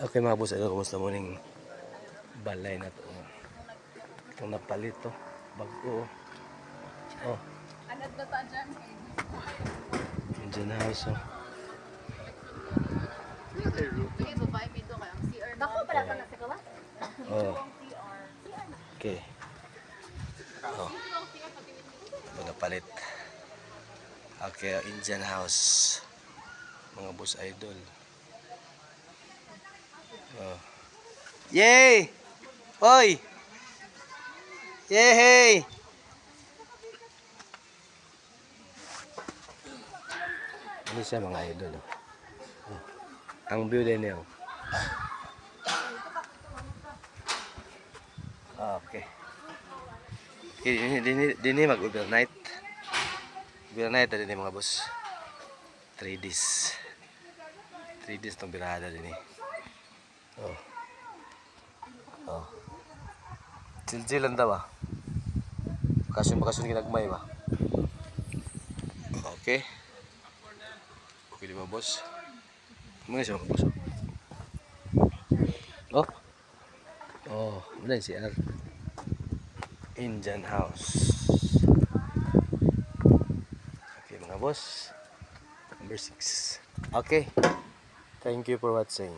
Okay mga boss, ano, kumusta mo ning balay na to? Itong napalit to, bago. Oh, Anad na ta dyan. Indian house oh. Sige, babae may doon kaya ang CR. Dako pala ito na sa kawa? Oh. Okay. Oh. Mga palit. Okay, Indian house. Mga boss idol. Oh. Yay! Hoy! Yay! Ano siya mga idol? Oh. Ang view din niya. Okay. Dini mag-overnight. Overnight na din mga boss. 3 days. 3 days itong birada din eh. Oh. Oh. Chill-chill lang daw ah. Bakasyon ginagmay ba? Okay. Okay di ba boss? Mga siya mga boss. Oh. Oh, wala yung CR. Indian house. Okay mga boss. Number 6. Okay. Thank you for watching.